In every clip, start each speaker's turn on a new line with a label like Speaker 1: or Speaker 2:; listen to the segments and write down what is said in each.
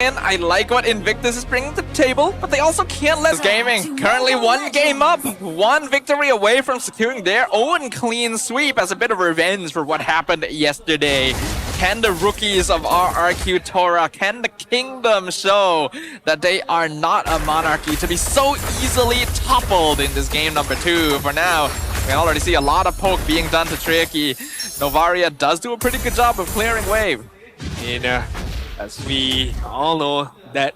Speaker 1: And I like what Invictus is bringing to the table, but they also can't let Gaming. Currently 1 game up, 1 victory away from securing their own clean sweep as a bit of revenge for what happened yesterday. Can the rookies of RRQ TORA, can the Kingdom show that they are not a monarchy to be so easily toppled in this game number 2? For now, we can already see a lot of poke being done to Tricky. Novaria does do a pretty good job of clearing wave.
Speaker 2: As we all know, that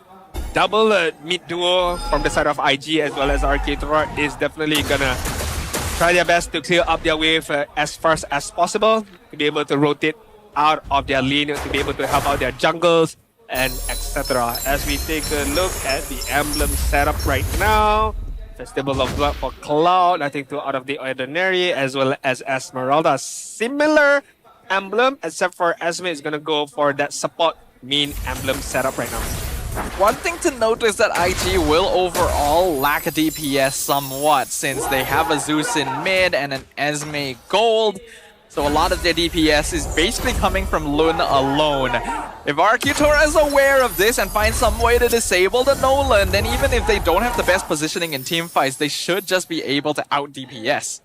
Speaker 2: double mid duo from the side of IG as well as RRQ TORA is definitely gonna try their best to clear up their wave as fast as possible to be able to rotate out of their lane, to be able to help out their jungles and etc. As we take a look at the emblem setup right now, Festival of Blood for Cloud, nothing too out of the ordinary, as well as Esmeralda. Similar emblem, except for Esme is gonna go for that support main emblem setup right now.
Speaker 1: One thing to note is that IG will overall lack a DPS somewhat, since they have a Zeus in mid and an Esme gold. So a lot of their DPS is basically coming from Lun alone. If RRQ TORA is aware of this and finds some way to disable the Nolan, then even if they don't have the best positioning in teamfights, they should just be able to out DPS.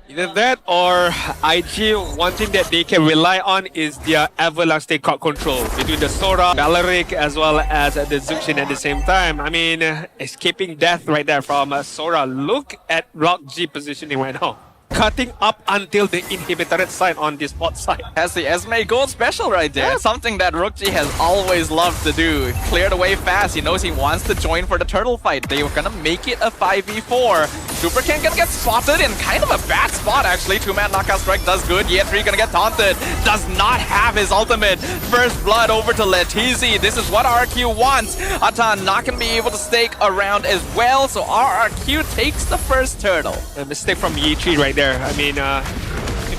Speaker 2: Either that or IG, one thing that they can rely on is their everlasting card control between the Sora, Valeric, as well as the Zuxin at the same time. I mean, escaping death right there from Sora. Look at Rock G positioning right now. Cutting up until the inhibited side on this bot side.
Speaker 1: Has the Esme gold special right there. It's something that Rookji has always loved to do. Clear the way fast. He knows he wants to join for the turtle fight. They were gonna make it a 5v4. Super King gonna get spotted in kind of a bad spot actually. 2-man knockout strike does good. Ye3 gonna get taunted. Does not have his ultimate. First blood over to Letizi. This is what RRQ wants. Atan not gonna be able to stake around as well. So RRQ takes the first turtle.
Speaker 2: A mistake from Ye3 right there. I mean,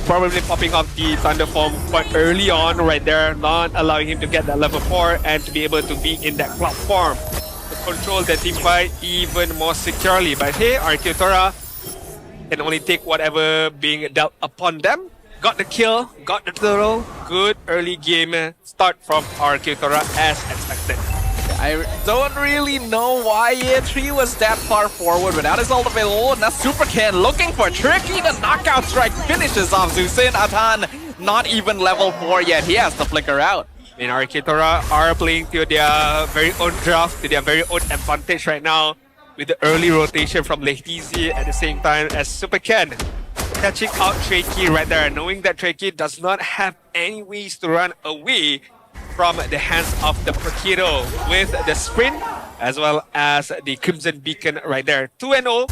Speaker 2: probably popping off the Thunder Form quite early on right there, not allowing him to get that level 4 and to be able to be in that cloud form to control the team fight even more securely. But hey, RRQ TORA can only take whatever being dealt upon them. Got the kill, got the turtle. Good early game start from RRQ TORA as expected.
Speaker 1: I don't really know why Ye3 was that far forward without his ult available. Now Super Ken looking for Tricky. The knockout strike finishes off Zusin. Atan not even level 4 yet. He has to flicker out.
Speaker 2: I mean, RRQ TORA are playing to their very own draft, to their very own advantage right now with the early rotation from Letizi at the same time as Super Ken catching out Tricky right there, knowing that Tricky does not have any ways to run away from the hands of the Prokido with the sprint as well as the Crimson Beacon right there. 2-0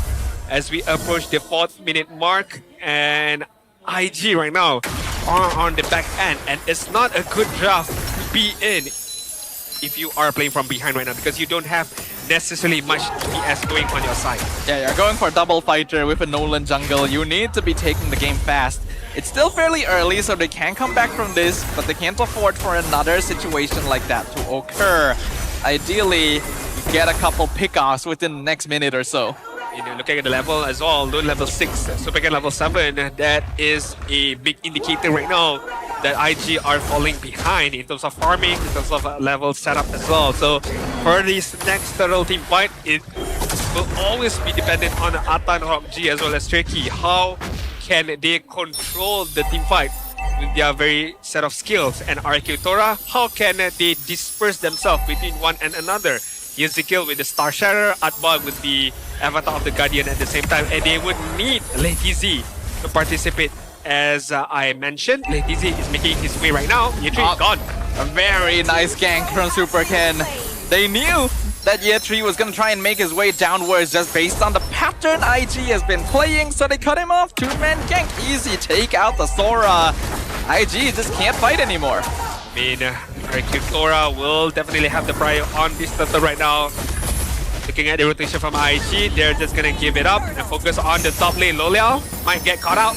Speaker 2: as we approach the 4th minute mark, and IG right now are on the back end, and it's not a good draft to be in if you are playing from behind right now because you don't have necessarily much DPS going on your side.
Speaker 1: Yeah, you're going for a double fighter with a Nolan jungle. You need to be taking the game fast. It's still fairly early, so they can come back from this, but they can't afford for another situation like that to occur. Ideally, you get a couple pickoffs within the next minute or so.
Speaker 2: You know, looking at the level as well, Lune level 6, Super Ken level 7, that is a big indicator right now that IG are falling behind in terms of farming, in terms of level setup as well. So for this next turtle team fight, it will always be dependent on Atan, Rock G as well as Tricky. How can they control the team fight with their very set of skills? And RRQ TORA, how can they disperse themselves between one and another? Ezekiel with the Star Shatter, Atbag with the Avatar of the Guardian at the same time, and they would need Letizi to participate. As I mentioned, Letizi is making his way right now. Ye3 is gone.
Speaker 1: A very nice gank from Super Ken. They knew that Ye3 was going to try and make his way downwards just based on the pattern IG has been playing, so they cut him off. 2-man gank, easy take out the Sora. IG just can't fight anymore.
Speaker 2: I mean, RRQ TORA will definitely have the prior on this turtle right now. Looking at the rotation from IG, they're just going to give it up and focus on the top lane. Loliao might get caught out.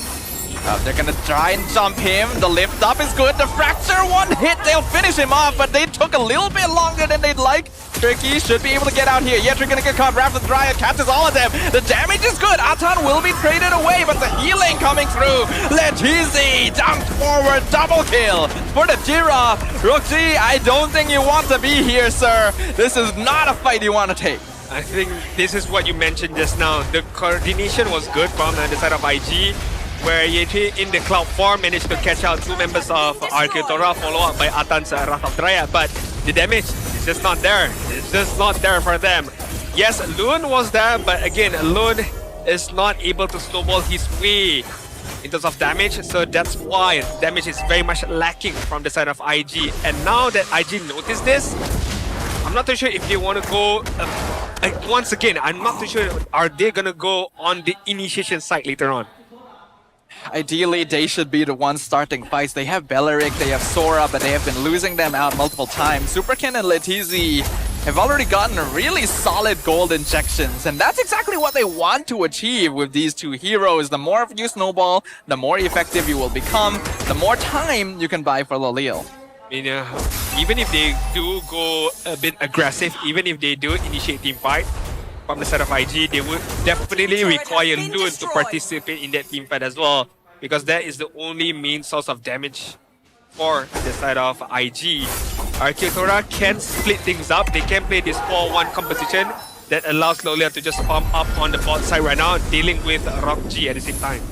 Speaker 1: They're gonna try and jump him. The lift up is good. The fracture, one hit, they'll finish him off, but they took a little bit longer than they'd like. Tricky should be able to get out here. Yetri gonna get caught. Rapid Dryad catches all of them. The damage is good. Atan will be traded away, but the healing coming through. Letizi dumped forward, double kill for the Jira. Rookji, I don't think you want to be here, sir. This is not a fight you want to take.
Speaker 2: I think this is what you mentioned just now. The coordination was good from the side of IG, where Yetri in the cloud form managed to catch out two members of RRQ TORA, followed up by Atan's Wrath of Dryad, but the damage is just not there. It's just not there for them. Yes, Loon was there, but again, Loon is not able to snowball his way in terms of damage, so that's why damage is very much lacking from the side of IG. And now that IG noticed this, I'm not too sure if they want to go, once again, I'm not too sure, are they going to go on the initiation side later on?
Speaker 1: Ideally, they should be the ones starting fights. They have Belleric, they have Sora, but they have been losing them out multiple times. Superkin and Letizi have already gotten really solid gold injections, and that's exactly what they want to achieve with these two heroes. The more you snowball, the more effective you will become, the more time you can buy for Lolil.
Speaker 2: I mean, even if they do go a bit aggressive, even if they do initiate team fight from the side of IG, they would definitely require Loon to participate in that team fight as well, because that is the only main source of damage for the side of IG. RRQ TORA can split things up. They can play this 4-1 composition that allows Lolia to just pump up on the bot side right now, dealing with Rock G at the same time.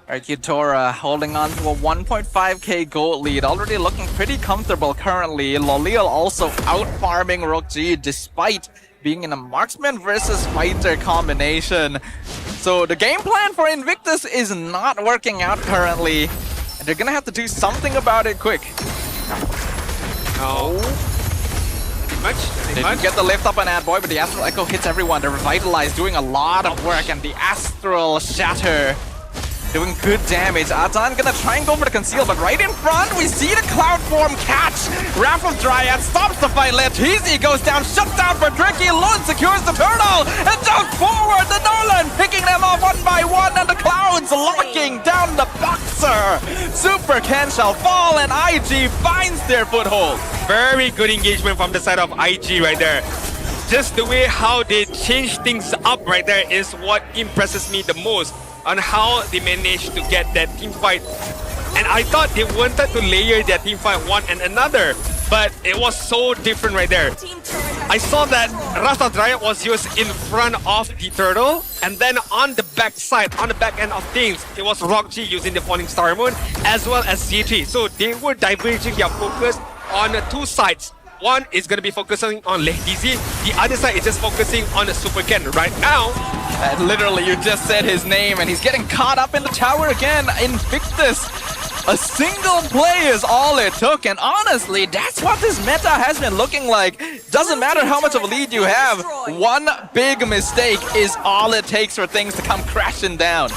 Speaker 1: RRQ TORA holding on to a 1.5k gold lead, already looking pretty comfortable currently. Lolil also out-farming Rock G despite being in a marksman versus fighter combination. So the game plan for Invictus is not working out currently, and they're gonna have to do something about it quick.
Speaker 2: No.
Speaker 1: They didn't get the lift up on Ad Boy, but the Astral Echo hits everyone. The Revitalize doing a lot of work, and the Astral Shatter doing good damage. Atan gonna try and go for the conceal, but right in front, we see the Cloud Form catch. Wrath of Dryad stops the fight. Letizi goes down, shuts down for Tricky. Lund secures the turtle and jumps forward. The Nolan picking them off one by one, and the Clouds locking down the Boxer. Super Ken shall fall, and IG finds their foothold.
Speaker 2: Very good engagement from the side of IG right there. Just the way how they change things up right there is what impresses me the most, on how they managed to get that team fight. And I thought they wanted to layer their team fight one and another, but it was so different right there. I saw that Wrath of Dryad was used in front of the turtle, and then on the back side, on the back end of things, it was Rock G using the Falling Star Moon, as well as Z3. So they were diverging their focus on two sides. One is going to be focusing on Letizi, the other side is just focusing on Super Ken right now.
Speaker 1: Literally, you just said his name, and he's getting caught up in the tower again. Invictus, a single play is all it took, and honestly, that's what this meta has been looking like. Doesn't matter how much of a lead you have, one big mistake is all it takes for things to come crashing down.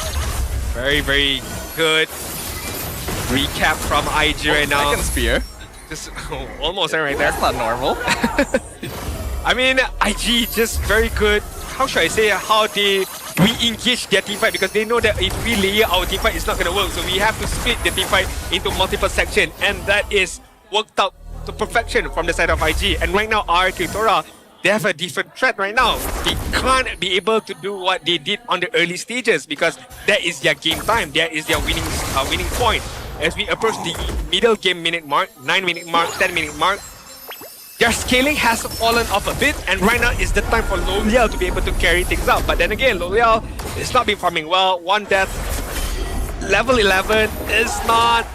Speaker 2: Very, very good recap from IG right now.
Speaker 1: Second spear.
Speaker 2: Just almost right there.
Speaker 1: That's not normal.
Speaker 2: I mean, IG just very good. How should I say how they re-engage their team fight, because they know that if we layer our team fight, it's not going to work. So we have to split the team fight into multiple sections, and that is worked out to perfection from the side of IG. And right now, RRQ TORA, they have a different threat right now. They can't be able to do what they did on the early stages, because that is their game time. That is their winning point. As we approach the middle game minute mark, 9-minute mark, 10-minute mark, their scaling has fallen off a bit, and right now is the time for Lolia to be able to carry things out. But then again, Lolia is not been farming well. One death, level 11 is not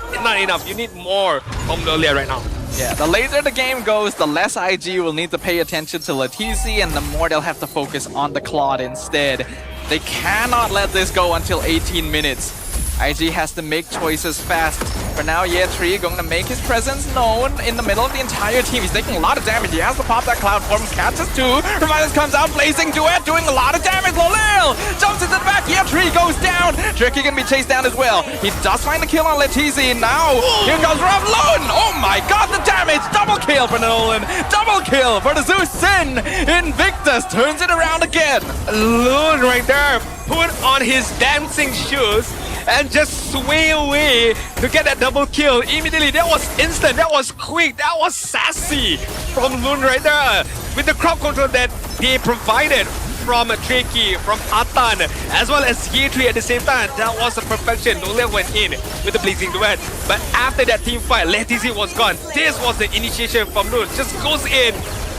Speaker 2: enough. You need more from Lolia right now.
Speaker 1: Yeah, the later the game goes, the less IG will need to pay attention to Letizi, and the more they'll have to focus on the Claude instead. They cannot let this go until 18 minutes. IG has to make choices fast. For now, Yetri going to make his presence known in the middle of the entire team. He's taking a lot of damage. He has to pop that Cloud Form. Catches two. Revitus comes out, blazing duet, doing a lot of damage. Lolil jumps into the back. Yetri goes down. Tricky can be chased down as well. He does find the kill on Letizi. Now, here comes Ravlon. Oh my god, the damage. Double kill for Nolan. Double kill for the Zeus Sin. Invictus turns it around again.
Speaker 2: Loon right there put on his dancing shoes and just sway away to get that double kill immediately. That was instant, that was quick, that was sassy from Loon right there. with the crowd control that they provided from Tricky, from Atan, as well as Ye3 at the same time. That was a perfection. Nolel went in with the Blazing Duet. But after that team fight, Letizi was gone. This was the initiation from Noon. Just goes in,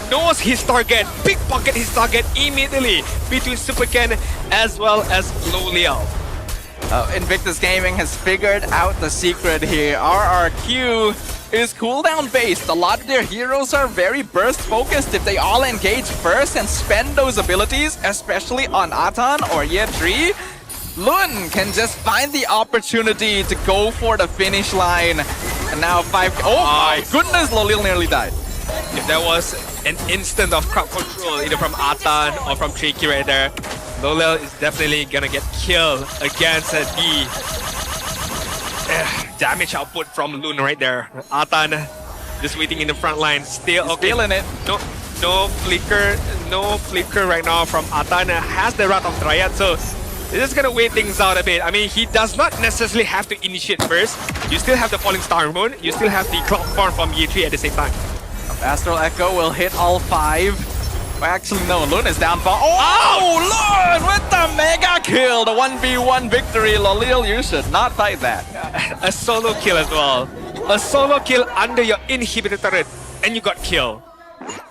Speaker 2: knows his target, pickpocket his target immediately between Super Ken as well as Loliel.
Speaker 1: Invictus Gaming has figured out the secret here. RRQ is cooldown based. A lot of their heroes are very burst focused. If they all engage first and spend those abilities, especially on Atan or Ye3, Lun can just find the opportunity to go for the finish line. And now 5. Oh my goodness, Lolil nearly died.
Speaker 2: If there was an instant of crowd control, either from Atan or from Tricky right there, Lolel is definitely gonna get killed against the damage output from Lun right there. Atan just waiting in the front line, still okay.
Speaker 1: Feeling it.
Speaker 2: No flicker right now from Atan. Has the Wrath of Dryad, so they're just gonna wait things out a bit. I mean, he does not necessarily have to initiate first. You still have the Falling Star Moon, you still have the Cloud Form from Ye3 at the same time.
Speaker 1: Astral Echo will hit all 5. Well, actually, no, Lun is down for. Oh, Lun with the mega kill! The 1v1 victory. Lolil, you should not fight that.
Speaker 2: A solo kill as well. A solo kill under your inhibitor turret, and you got killed.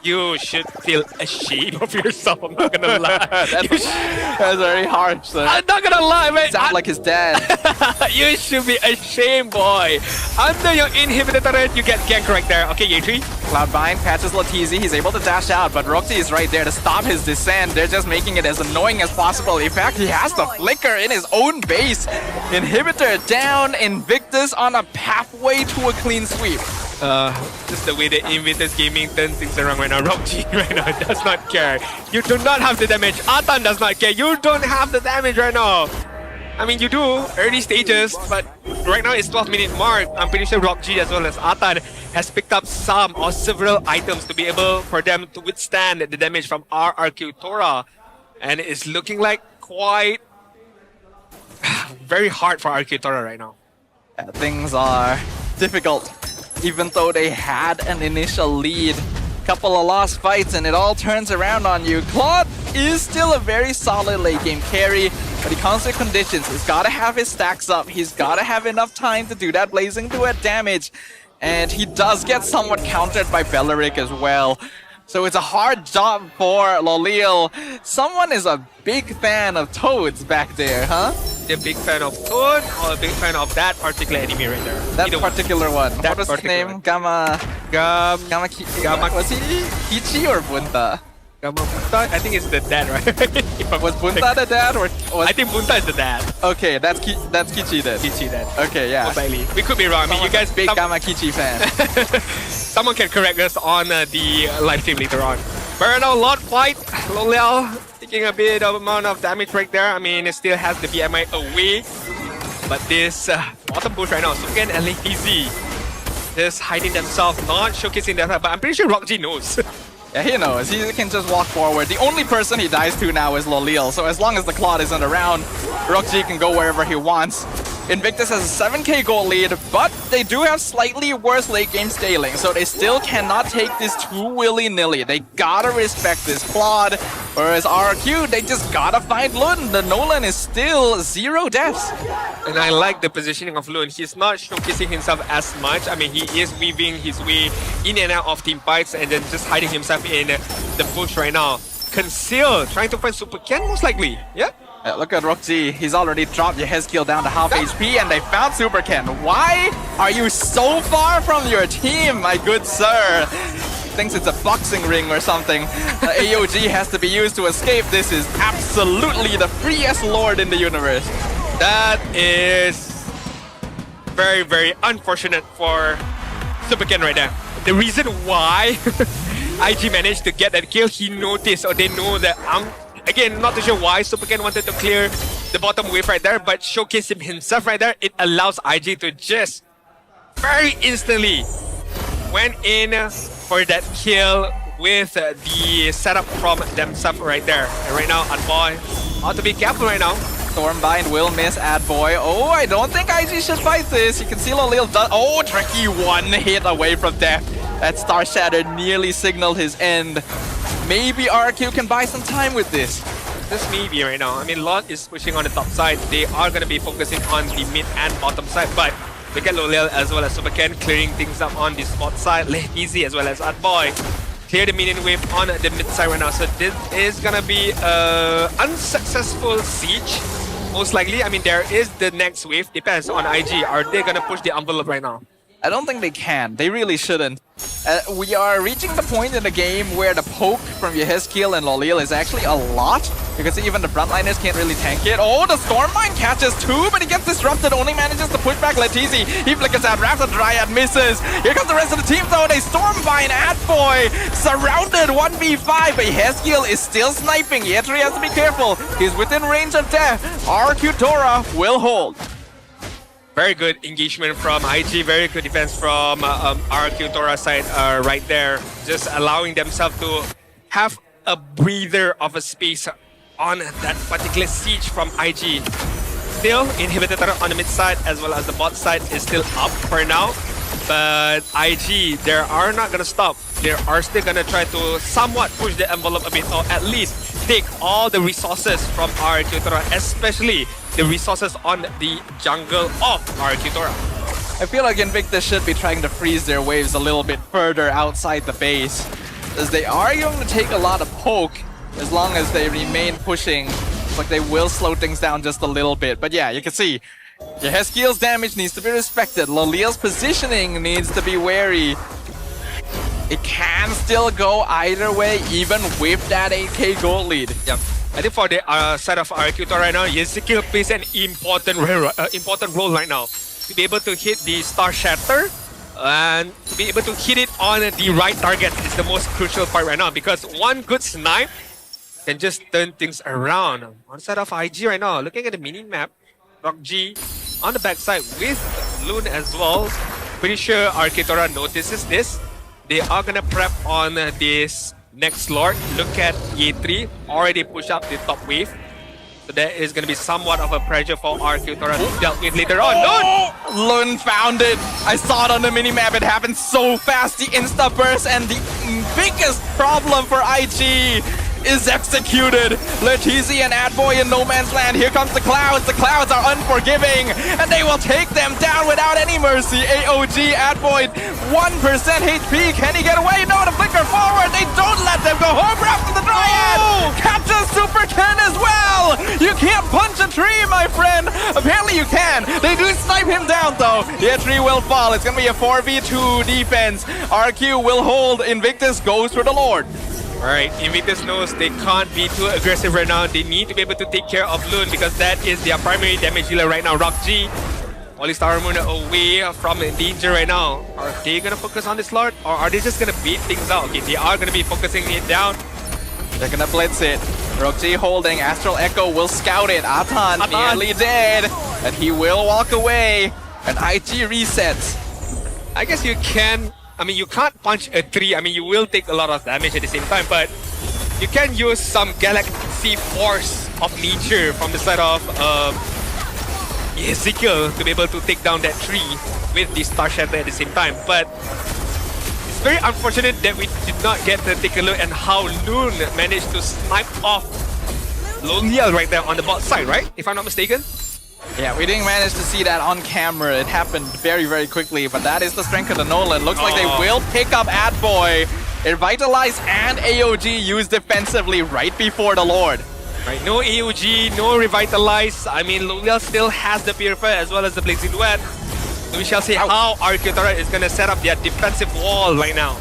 Speaker 2: You should feel ashamed of yourself, I'm not gonna lie.
Speaker 1: That's very harsh, sir.
Speaker 2: I'm not gonna lie, man.
Speaker 1: Sound like his dad.
Speaker 2: You should be ashamed, boy. Under your inhibitor turret, you get ganked right there. Okay, Ye3.
Speaker 1: Cloudbind catches Latizi. He's able to dash out, but Roxy is right there to stop his descent. They're just making it as annoying as possible. In fact, he has the flicker in his own base. Inhibitor down. Invictus on a pathway to a clean sweep.
Speaker 2: Just the way that Invictus Gaming turns things around right now. Roxy right now does not care. You do not have the damage. Atan does not care. You don't have the damage right now. I mean, you do, early stages, but right now it's 12-minute mark. I'm pretty sure Rock G as well as Atan has picked up some or several items to be able for them to withstand the damage from RRQ TORA. And it's looking like quite very hard for RRQ TORA right now.
Speaker 1: Things are difficult, even though they had an initial lead. Couple of lost fights and it all turns around on you. Claude is still a very solid late game carry, but he comes with conditions. He's got to have his stacks up. He's got to have enough time to do that Blazing Duet damage. And he does get somewhat countered by Belleric as well. So it's a hard job for Lolil. Someone is a big fan of Toads back there, huh?
Speaker 2: A big fan of Toad or a big fan of that particular enemy right there?
Speaker 1: That particular one. What was his name? Gamma was he Kichi or Bunta?
Speaker 2: Gamma Bunta? I think it's the dad, right?
Speaker 1: Was Bunta the dad or was...
Speaker 2: I think Bunta is the dad.
Speaker 1: Okay, that's Kichi then.
Speaker 2: Kichi then.
Speaker 1: Okay, yeah.
Speaker 2: We could be wrong. I mean, you guys
Speaker 1: big Gamma Kichi fan.
Speaker 2: Someone can correct us on the live stream later on. Burnout Lot fight. Loliel taking a bit of amount of damage right there. I mean, it still has the BMI away. But this bottom push right now, Suken and Lazy just hiding themselves, not showcasing that. But I'm pretty sure Rockji knows.
Speaker 1: Yeah, he knows. He can just walk forward. The only person he dies to now is Lolil. So as long as the Claude isn't around, Rockji can go wherever he wants. Invictus has a 7k gold lead, but they do have slightly worse late game scaling, so they still cannot take this too willy-nilly. They gotta respect this Claude, whereas RRQ, they just gotta find Lun. The Nolan is still 0 deaths.
Speaker 2: And I like the positioning of Lun. He's not showcasing himself as much. I mean, he is weaving his way in and out of team fights and then just hiding himself in the bush right now. Conceal, trying to find Super Ken most likely. Yeah.
Speaker 1: Look at Roxy, he's already dropped Yehezkiel down to half HP and they found Super Ken. Why are you so far from your team, my good sir? Thinks it's a boxing ring or something. AOG has to be used to escape. This is absolutely the freest lord in the universe.
Speaker 2: That is very, very unfortunate for Super Ken right there. The reason why IG managed to get that kill, he noticed or they know that again, not too sure why Super Ken wanted to clear the bottom wave right there, but showcasing himself right there, it allows IG to just very instantly went in for that kill with the setup from themselves right there. And right now, Adboy ought to be careful right now.
Speaker 1: Stormbind will miss Adboy. Oh, I don't think IG should fight this. You can see Lolil does. Oh, Tricky one hit away from death. That Star Shatter nearly signaled his end. maybe RRQ can buy some time with this.
Speaker 2: Just maybe right now. I mean, Lot is pushing on the top side. They are going to be focusing on the mid and bottom side, but we get Loliel as well as Superken clearing things up on the spot side. Easy as well as Adboy clear the minion wave on the mid side right now. So this is going to be an unsuccessful siege. Most likely. I mean, there is the next wave. Depends on IG. Are they going to push the envelope right now?
Speaker 1: I don't think they can. They really shouldn't. We are reaching the point in the game where the poke from Yehezkiel and Loliel is actually a lot. You can see even the frontliners can't really tank it. Oh, the Stormvine catches two, but he gets disrupted. Only manages to push back Letizi. He flickers out. Wraps the Dryad, misses. Here comes the rest of the team though. They Stormvine Adboy surrounded 1v5, but Yehezkiel is still sniping. Yetri has to be careful. He's within range of death. RRQ TORA will hold.
Speaker 2: Very good engagement from IG, very good defense from RRQ TORA side right there. Just allowing themselves to have a breather of a space on that particular siege from IG. Still, inhibitor on the mid side as well as the bot side is still up for now. But IG, they are not going to stop. They are still going to try to somewhat push the envelope a bit, or at least take all the resources from RRQ TORA, especially the resources on the jungle of RRQ TORA.
Speaker 1: I feel like Invictus should be trying to freeze their waves a little bit further outside the base, as they are going to take a lot of poke as long as they remain pushing. It's like they will slow things down just a little bit. But yeah, you can see Yehezkiel's damage needs to be respected. Loliel's positioning needs to be wary. It can still go either way, even with that 8k gold lead.
Speaker 2: Yep. I think for the side of RRQ TORA right now, Yehezkiel plays an important role right now. To be able to hit the Star Shatter and to be able to hit it on the right target is the most crucial part right now, because one good snipe can just turn things around. On the side of IG right now, looking at the mini map, RRQ on the backside with Loon as well. Pretty sure RRQ TORA notices this. They are gonna prep on this next Lord. Look at Ye3 already push up the top wave. So that is gonna be somewhat of a pressure for RRQ TORA to deal with later on.
Speaker 1: Lun found it. I saw it on the minimap. It happened so fast. The insta burst, and the biggest problem for IG is executed. Letizi and Adboy in no man's land. Here comes the Clouds. The Clouds are unforgiving, and they will take them down without any mercy. AOG, Adboy, 1% HP. Can he get away? No, the flicker forward. They don't let them go home after the Dryad. Catches Super Ken as well. You can't punch a tree, my friend. Apparently you can. They do snipe him down though. The tree will fall. It's gonna be a 4v2 defense. RQ will hold. Invictus goes for the Lord.
Speaker 2: Alright, Invictus knows they can't be too aggressive right now. They need to be able to take care of Loon because that is their primary damage dealer right now. RRQ, Oli Star Moon away from danger right now. Are they gonna focus on this Lord, or are they just gonna beat things out? Okay, they are gonna be focusing it down.
Speaker 1: They're gonna blitz it. RRQ holding. Astral Echo will scout it. Atan nearly dead, and he will walk away. And IG resets.
Speaker 2: I guess you can. I mean, you can't punch a tree. I mean, you will take a lot of damage at the same time, but you can use some galaxy force of nature from the side of Yehezkiel to be able to take down that tree with the Star Shatter at the same time. But it's very unfortunate that we did not get to take a look at how Loon managed to snipe off Loliel right there on the bot side, right? If I'm not mistaken.
Speaker 1: Yeah, we didn't manage to see that on camera. It happened very, very quickly, but that is the strength of the Nolan. Looks like they will pick up Adboy. Revitalize and AOG used defensively right before the Lord.
Speaker 2: Right, no AOG, no Revitalize. I mean, Loliel still has the Purifier as well as the Blazing Duet. So we shall see how RRQ TORA is going to set up their defensive wall right now.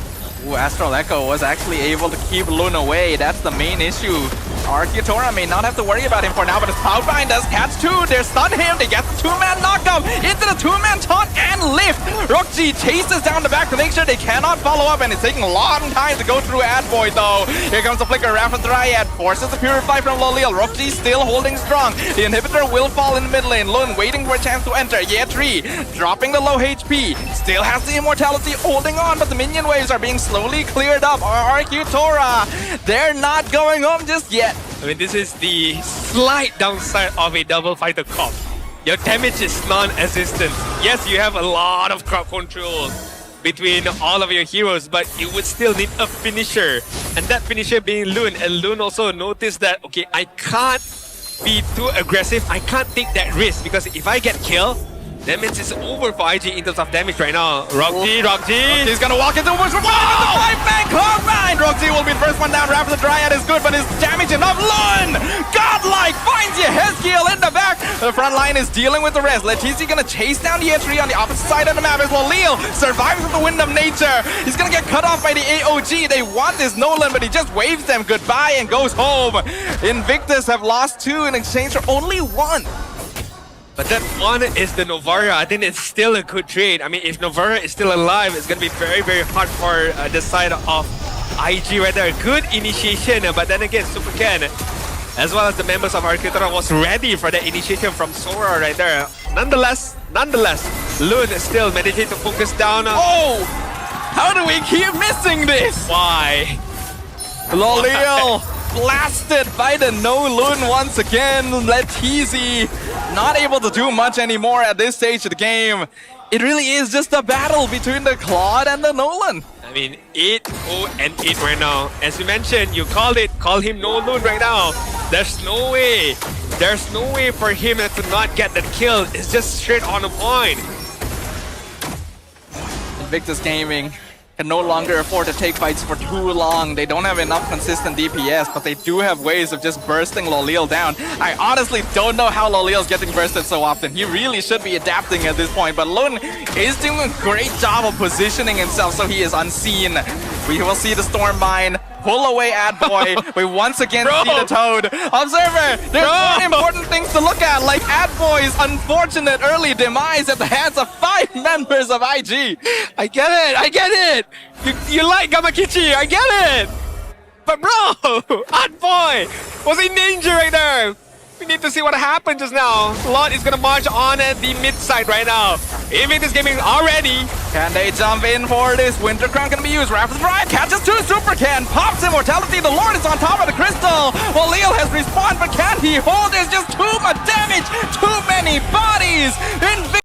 Speaker 1: Ooh, Astral Echo was actually able to keep Loon away. That's the main issue. RRQ TORA may not have to worry about him for now, but his Cloudbind does catch two. They stun him. They get the two-man knockup into the two-man taunt and lift. RRQ chases down the back to make sure they cannot follow up, and it's taking a long time to go through Adboy though. Here comes the flicker. Rapid Dryad forces the Purify from Loliel. RRQ still holding strong. The inhibitor will fall in the mid lane. Lun waiting for a chance to enter. Ye3 dropping the low HP. Still has the immortality holding on, but the minion waves are being slowly cleared up. RRQ TORA, they're not going home just yet.
Speaker 2: I mean, this is the slight downside of a double fighter comp. Your damage is non-existent. Yes, you have a lot of crowd control between all of your heroes, but you would still need a finisher. And that finisher being Loon. And Loon also noticed that, okay, I can't be too aggressive. I can't take that risk because if I get killed, that means it's over for IG in terms of damage right now. Rockji.
Speaker 1: He's gonna walk into Bush. Wow! Five-man combine! Rockji will be the first one down. Rapid the Dryad is good, but his damage enough. Lun! Godlike! Finds you Hezkiel in the back. The front line is dealing with the rest. Letizi gonna chase down the entry on the opposite side of the map as well. Leo survives with the wind of nature. He's gonna get cut off by the AOG. They want this Nolan, but he just waves them goodbye and goes home. Invictus have lost 2 in exchange for only 1.
Speaker 2: But that one is the Novara. I think it's still a good trade. I mean, if Novara is still alive, it's going to be very, very hard for the side of IG right there. Good initiation, but then again, Super Ken, as well as the members of RRQ TORA was ready for the initiation from Sora right there. Nonetheless, Loon is still managing to focus down.
Speaker 1: Oh! How do we keep missing this?
Speaker 2: Why?
Speaker 1: Loleo blasted by the no Loon once again. Letizi not able to do much anymore at this stage of the game. It really is just a battle between the Claude and the Nolan.
Speaker 2: I mean, 8-0-8 right now. As you mentioned, you call him no Loon right now. There's no way for him to not get that kill. It's just straight on the point.
Speaker 1: Invictus Gaming can no longer afford to take fights for too long. They don't have enough consistent DPS, but they do have ways of just bursting Loleel down. I honestly don't know how Loleel's getting bursted so often. He really should be adapting at this point, but Lun is doing a great job of positioning himself so he is unseen. We will see the Stormbind pull away Adboy. We once again see the Toad. Observer, there's more important things to look at, like Adboy's unfortunate early demise at the hands of 5 members of IG.
Speaker 2: I get it. You like Gamakichi, I get it. But bro, Adboy was in danger right there. We need to see what happened just now. Lot is gonna march on at the mid side right now. Invictus Gaming already.
Speaker 1: Can they jump in for this? Winter Crown gonna be used. Rapid Drive catches 2 Super Can. Pops Immortality. The Lord is on top of the crystal. Well, Leo has respawned, but can he hold? There's just too much damage. Too many bodies.